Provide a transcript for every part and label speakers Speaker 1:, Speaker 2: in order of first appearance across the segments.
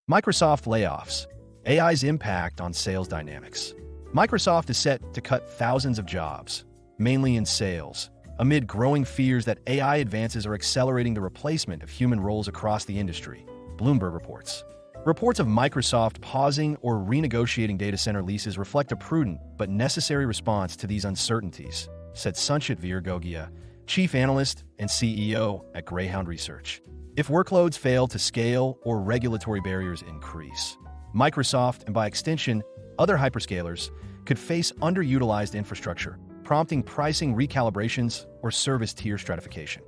Speaker 1: Microsoft layoffs. AI's impact on sales dynamics. Microsoft is set to cut thousands of jobs, mainly in sales, amid growing fears that AI advances are accelerating the replacement of human roles across the industry, Bloomberg reports. Reports of Microsoft pausing or renegotiating data center leases reflect a prudent but necessary response to these uncertainties, said Sanchit Gogia, chief analyst and CEO at Greyhound Research. If workloads fail to scale or regulatory barriers increase, Microsoft, and by extension, other hyperscalers, could face underutilized infrastructure, prompting pricing recalibrations or service tier stratification.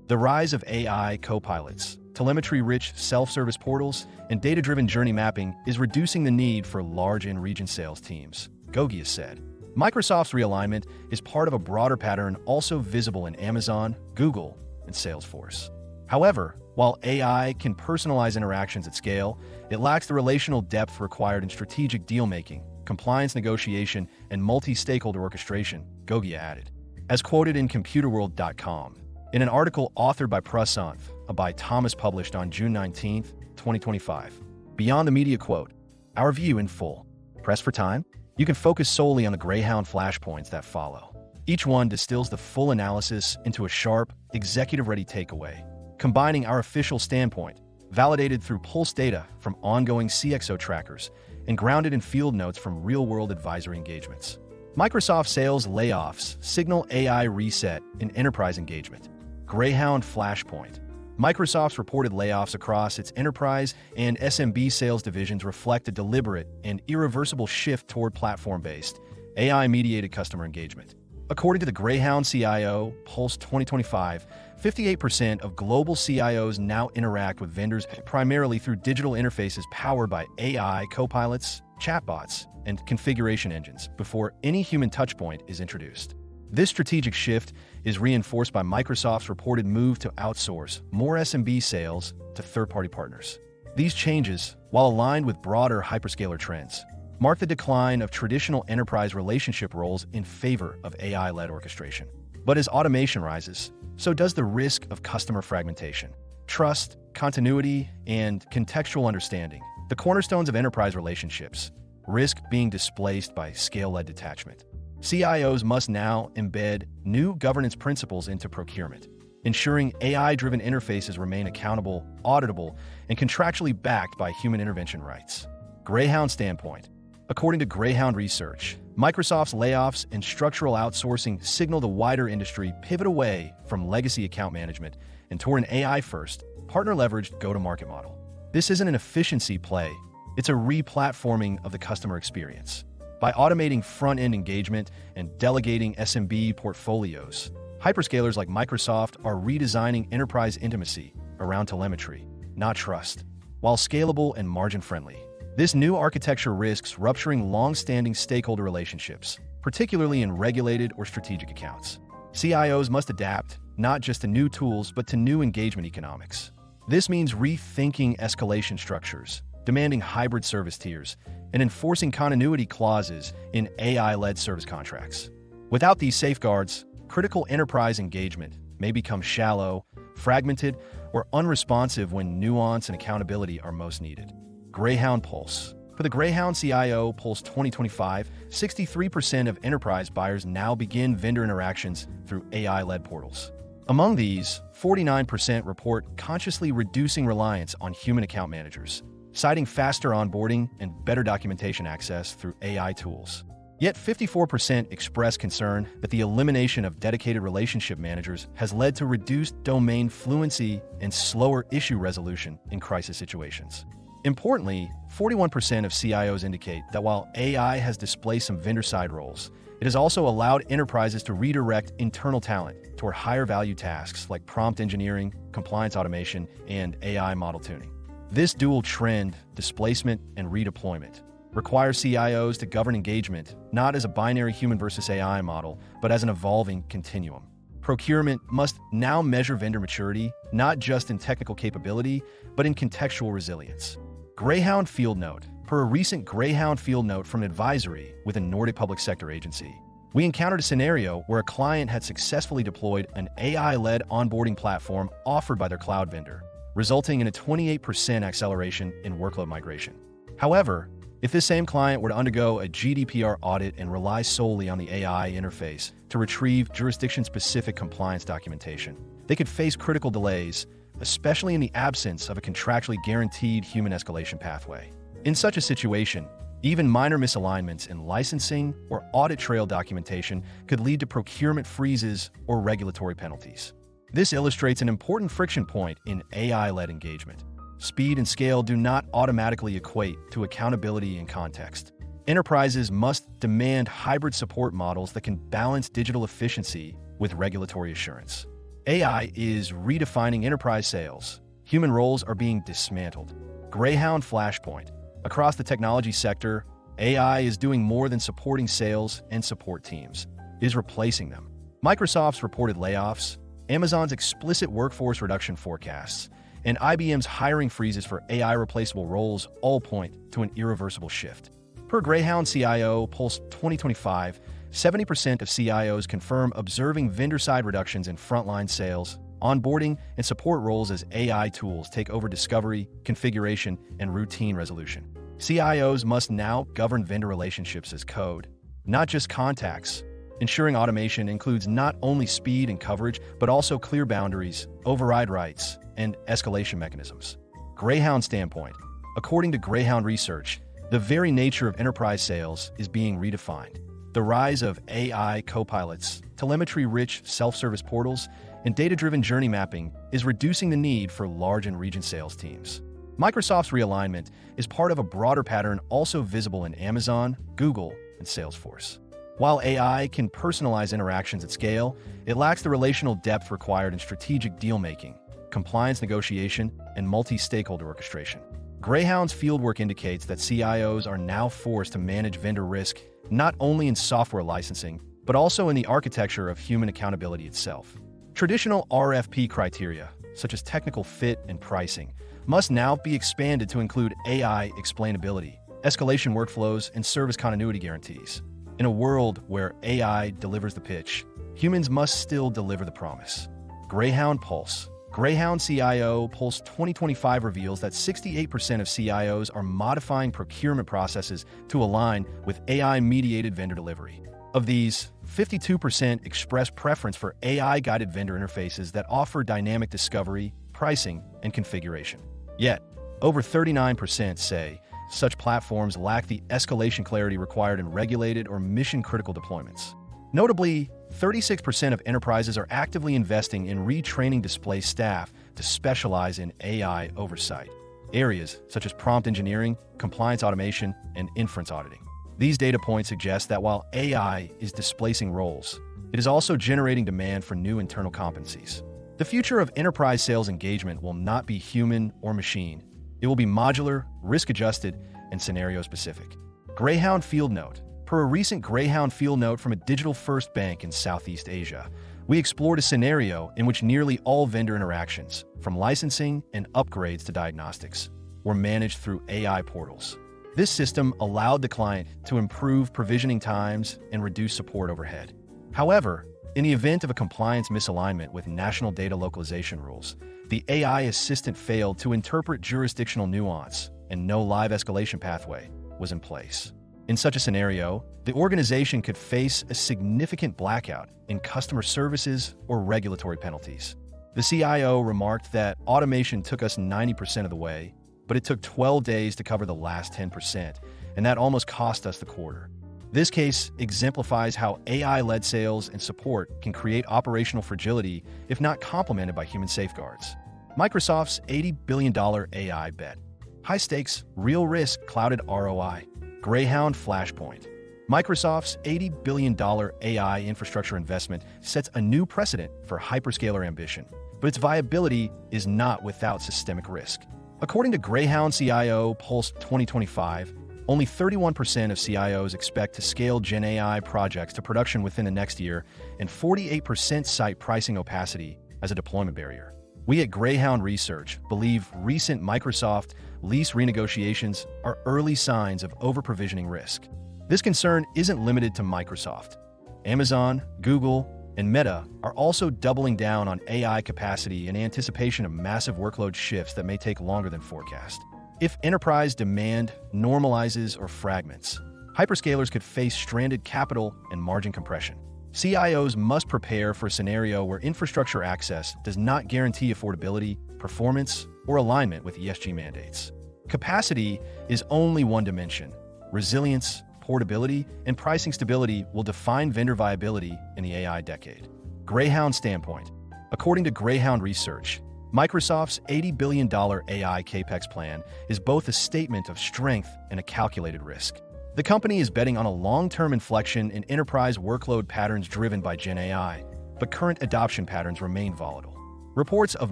Speaker 1: The rise of AI co-pilots, telemetry-rich self-service portals, and data-driven journey mapping is reducing the need for large in-region sales teams, Gogia said. Microsoft's realignment is part of a broader pattern also visible in Amazon, Google, and Salesforce. However, while AI can personalize interactions at scale, it lacks the relational depth required in strategic deal-making, compliance negotiation, and multi-stakeholder orchestration, Gogia added. As quoted in ComputerWorld.com, in an article authored by Prasant, by Thomas published on June 19, 2025. Beyond the media quote, our view in full. Pressed for time? You can focus solely on the Greyhound flashpoints that follow. Each one distills the full analysis into a sharp, executive-ready takeaway, combining our official standpoint, validated through pulse data from ongoing CXO trackers, and grounded in field notes from real-world advisory engagements. Microsoft sales layoffs signal AI reset in enterprise engagement. Greyhound flashpoint. Microsoft's reported layoffs across its enterprise and SMB sales divisions reflect a deliberate and irreversible shift toward platform-based, AI-mediated customer engagement. According to the Greyhound CIO Pulse 2025, 58% of global CIOs now interact with vendors primarily through digital interfaces powered by AI copilots, chatbots, and configuration engines before any human touchpoint is introduced. This strategic shift is reinforced by Microsoft's reported move to outsource more SMB sales to third-party partners. These changes, while aligned with broader hyperscaler trends, mark the decline of traditional enterprise relationship roles in favor of AI-led orchestration. But as automation rises, so does the risk of customer fragmentation. Trust, continuity, and contextual understanding, the cornerstones of enterprise relationships, risk being displaced by scale-led detachment. CIOs must now embed new governance principles into procurement, ensuring AI-driven interfaces remain accountable, auditable, and contractually backed by human intervention rights. Greyhound standpoint. According to Greyhound Research, Microsoft's layoffs and structural outsourcing signal the wider industry pivot away from legacy account management and toward an AI-first, partner-leveraged go-to-market model. This isn't an efficiency play, it's a re-platforming of the customer experience. By automating front-end engagement and delegating SMB portfolios, hyperscalers like Microsoft are redesigning enterprise intimacy around telemetry, not trust. While scalable and margin-friendly, this new architecture risks rupturing long-standing stakeholder relationships, particularly in regulated or strategic accounts. CIOs must adapt, not just to new tools, but to new engagement economics. This means rethinking escalation structures, demanding hybrid service tiers, and enforcing continuity clauses in AI-led service contracts. Without these safeguards, critical enterprise engagement may become shallow, fragmented, or unresponsive when nuance and accountability are most needed. Greyhound Pulse. For the Greyhound CIO Pulse 2025, 63% of enterprise buyers now begin vendor interactions through AI-led portals. Among these, 49% report consciously reducing reliance on human account managers, citing faster onboarding and better documentation access through AI tools. Yet 54% express concern that the elimination of dedicated relationship managers has led to reduced domain fluency and slower issue resolution in crisis situations. Importantly, 41% of CIOs indicate that while AI has displaced some vendor-side roles, it has also allowed enterprises to redirect internal talent toward higher-value tasks like prompt engineering, compliance automation, and AI model tuning. This dual trend, displacement and redeployment, requires CIOs to govern engagement not as a binary human versus AI model, but as an evolving continuum. Procurement must now measure vendor maturity, not just in technical capability, but in contextual resilience. Greyhound Field Note. Per a recent Greyhound Field Note from advisory with a Nordic public sector agency, we encountered a scenario where a client had successfully deployed an AI-led onboarding platform offered by their cloud vendor, resulting in a 28% acceleration in workload migration. However, if this same client were to undergo a GDPR audit and rely solely on the AI interface to retrieve jurisdiction-specific compliance documentation, they could face critical delays, especially in the absence of a contractually guaranteed human escalation pathway. In such a situation, even minor misalignments in licensing or audit trail documentation could lead to procurement freezes or regulatory penalties. This illustrates an important friction point in AI-led engagement. Speed and scale do not automatically equate to accountability and context. Enterprises must demand hybrid support models that can balance digital efficiency with regulatory assurance. AI is redefining enterprise sales. Human roles are being dismantled. Greyhound Flashpoint. Across the technology sector, AI is doing more than supporting sales and support teams. It is replacing them. Microsoft's reported layoffs, Amazon's explicit workforce reduction forecasts, and IBM's hiring freezes for AI-replaceable roles all point to an irreversible shift. Per Greyhound CIO Pulse 2025, 70% of CIOs confirm observing vendor-side reductions in frontline sales, onboarding, and support roles as AI tools take over discovery, configuration, and routine resolution. CIOs must now govern vendor relationships as code, not just contacts. Ensuring automation includes not only speed and coverage, but also clear boundaries, override rights, and escalation mechanisms. Greyhound standpoint. According to Greyhound Research, the very nature of enterprise sales is being redefined. The rise of AI copilots, telemetry-rich self-service portals, and data-driven journey mapping is reducing the need for large and region sales teams. Microsoft's realignment is part of a broader pattern also visible in Amazon, Google, and Salesforce. While AI can personalize interactions at scale, it lacks the relational depth required in strategic deal-making, compliance negotiation, and multi-stakeholder orchestration. Greyhound's fieldwork indicates that CIOs are now forced to manage vendor risk not only in software licensing, but also in the architecture of human accountability itself. Traditional RFP criteria, such as technical fit and pricing, must now be expanded to include AI explainability, escalation workflows, and service continuity guarantees. In a world where AI delivers the pitch, humans must still deliver the promise. Greyhound Pulse. Greyhound CIO Pulse 2025 reveals that 68% of CIOs are modifying procurement processes to align with AI-mediated vendor delivery. Of these, 52% express preference for AI-guided vendor interfaces that offer dynamic discovery, pricing, and configuration. Yet, over 39% say such platforms lack the escalation clarity required in regulated or mission-critical deployments. Notably, 36% of enterprises are actively investing in retraining displaced staff to specialize in AI oversight, areas such as prompt engineering, compliance automation, and inference auditing. These data points suggest that while AI is displacing roles, it is also generating demand for new internal competencies. The future of enterprise sales engagement will not be human or machine. It will be modular, risk-adjusted, and scenario-specific. Greyhound Field Note. Per a recent Greyhound Field Note from a digital-first bank in Southeast Asia, we explored a scenario in which nearly all vendor interactions, from licensing and upgrades to diagnostics, were managed through AI portals. This system allowed the client to improve provisioning times and reduce support overhead. However, in the event of a compliance misalignment with national data localization rules, the AI assistant failed to interpret jurisdictional nuance, and no live escalation pathway was in place. In such a scenario, the organization could face a significant blackout in customer services or regulatory penalties. The CIO remarked that automation took us 90% of the way, but it took 12 days to cover the last 10%, and that almost cost us the quarter. This case exemplifies how AI-led sales and support can create operational fragility if not complemented by human safeguards. Microsoft's $80 billion AI bet. High stakes, real risk, clouded ROI. Greyhound Flashpoint. Microsoft's $80 billion AI infrastructure investment sets a new precedent for hyperscaler ambition, but its viability is not without systemic risk. According to Greyhound CIO Pulse 2025, only 31% of CIOs expect to scale Gen AI projects to production within the next year, and 48% cite pricing opacity as a deployment barrier. We at Greyhound Research believe recent Microsoft lease renegotiations are early signs of over-provisioning risk. This concern isn't limited to Microsoft. Amazon, Google, and Meta are also doubling down on AI capacity in anticipation of massive workload shifts that may take longer than forecast. If enterprise demand normalizes or fragments, hyperscalers could face stranded capital and margin compression. CIOs must prepare for a scenario where infrastructure access does not guarantee affordability, performance, or alignment with ESG mandates. Capacity is only one dimension. Resilience, portability, and pricing stability will define vendor viability in the AI decade. Greyhound standpoint. According to Greyhound Research, Microsoft's $80 billion AI capex plan is both a statement of strength and a calculated risk. The company is betting on a long-term inflection in enterprise workload patterns driven by Gen AI, but current adoption patterns remain volatile. Reports of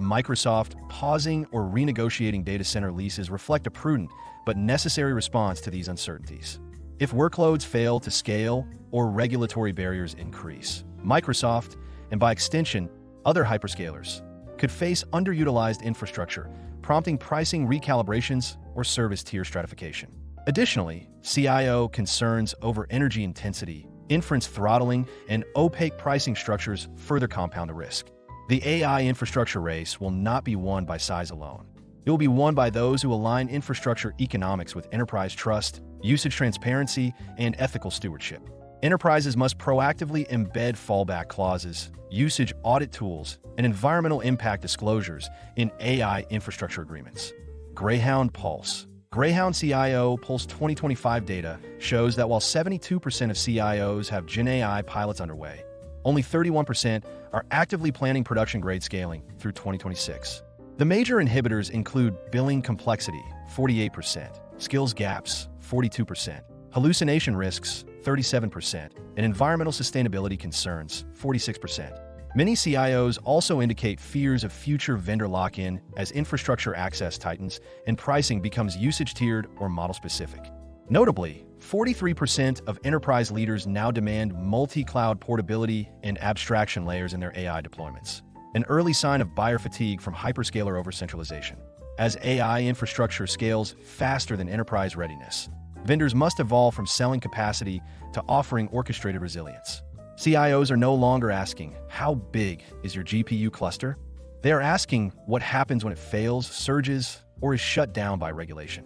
Speaker 1: Microsoft pausing or renegotiating data center leases reflect a prudent but necessary response to these uncertainties. If workloads fail to scale or regulatory barriers increase, Microsoft, and by extension, other hyperscalers, could face underutilized infrastructure, prompting pricing recalibrations or service tier stratification. Additionally, CIO concerns over energy intensity, inference throttling, and opaque pricing structures further compound the risk. The AI infrastructure race will not be won by size alone. It will be won by those who align infrastructure economics with enterprise trust, usage transparency, and ethical stewardship. Enterprises must proactively embed fallback clauses, usage audit tools, and environmental impact disclosures in AI infrastructure agreements. Greyhound Pulse. Greyhound CIO Pulse 2025 data shows that while 72% of CIOs have Gen AI pilots underway, only 31% are actively planning production-grade scaling through 2026. The major inhibitors include billing complexity, 48%, skills gaps, 42%, hallucination risks, 37%, and environmental sustainability concerns, 46%. Many CIOs also indicate fears of future vendor lock-in as infrastructure access tightens and pricing becomes usage-tiered or model-specific. Notably, 43% of enterprise leaders now demand multi-cloud portability and abstraction layers in their AI deployments, an early sign of buyer fatigue from hyperscaler over-centralization. As AI infrastructure scales faster than enterprise readiness, vendors must evolve from selling capacity to offering orchestrated resilience. CIOs are no longer asking, how big is your GPU cluster? They are asking what happens when it fails, surges, or is shut down by regulation.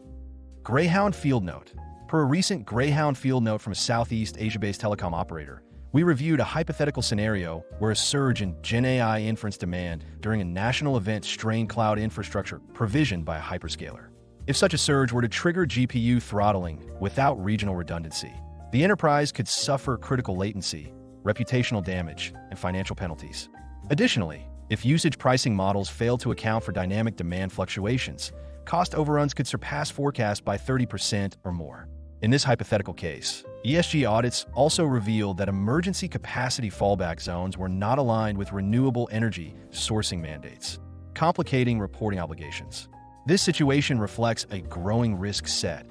Speaker 1: Greyhound Field Note. Per a recent Greyhound Field Note from a Southeast Asia-based telecom operator, we reviewed a hypothetical scenario where a surge in Gen AI inference demand during a national event strained cloud infrastructure provisioned by a hyperscaler. If such a surge were to trigger GPU throttling without regional redundancy, the enterprise could suffer critical latency, reputational damage, and financial penalties. Additionally, if usage pricing models fail to account for dynamic demand fluctuations, cost overruns could surpass forecasts by 30% or more. In this hypothetical case, ESG audits also revealed that emergency capacity fallback zones were not aligned with renewable energy sourcing mandates, complicating reporting obligations. This situation reflects a growing risk set.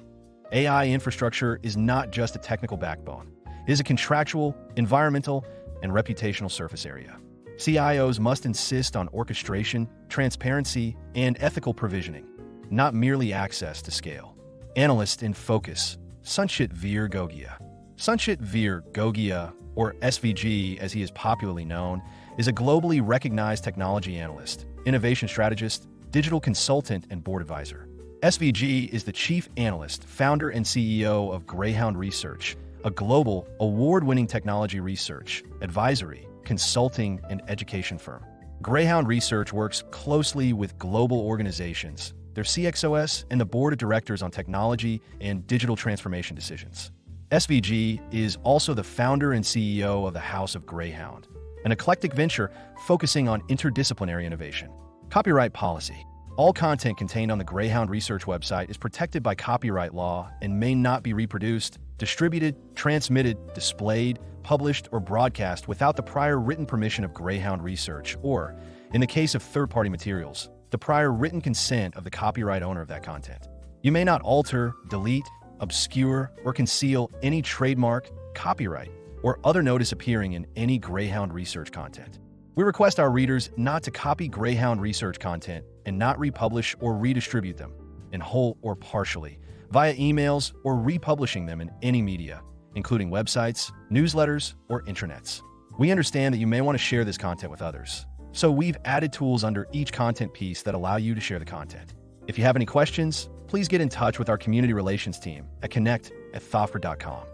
Speaker 1: AI infrastructure is not just a technical backbone. It is a contractual, environmental, and reputational surface area. CIOs must insist on orchestration, transparency, and ethical provisioning, not merely access to scale. Analyst in focus. Sanchit Gogia. Sanchit Gogia, or SVG as he is popularly known, is a globally recognized technology analyst, innovation strategist, digital consultant, and board advisor. SVG is the chief analyst, founder, and CEO of Greyhound Research, a global, award-winning technology research, advisory, consulting, and education firm. Greyhound Research works closely with global organizations, their CXOs, and the board of directors on technology and digital transformation decisions. SVG is also the founder and CEO of the House of Greyhound, an eclectic venture focusing on interdisciplinary innovation. Copyright policy. All content contained on the Greyhound Research website is protected by copyright law and may not be reproduced, distributed, transmitted, displayed, published, or broadcast without the prior written permission of Greyhound Research or, in the case of third-party materials, the prior written consent of the copyright owner of that content. You may not alter, delete, obscure, or conceal any trademark, copyright, or other notice appearing in any Greyhound Research content. We request our readers not to copy Greyhound Research content and not republish or redistribute them, in whole or partially, via emails or republishing them in any media, including websites, newsletters, or intranets. We understand that you may want to share this content with others, so we've added tools under each content piece that allow you to share the content. If you have any questions, please get in touch with our community relations team at connect@thoughtful.com.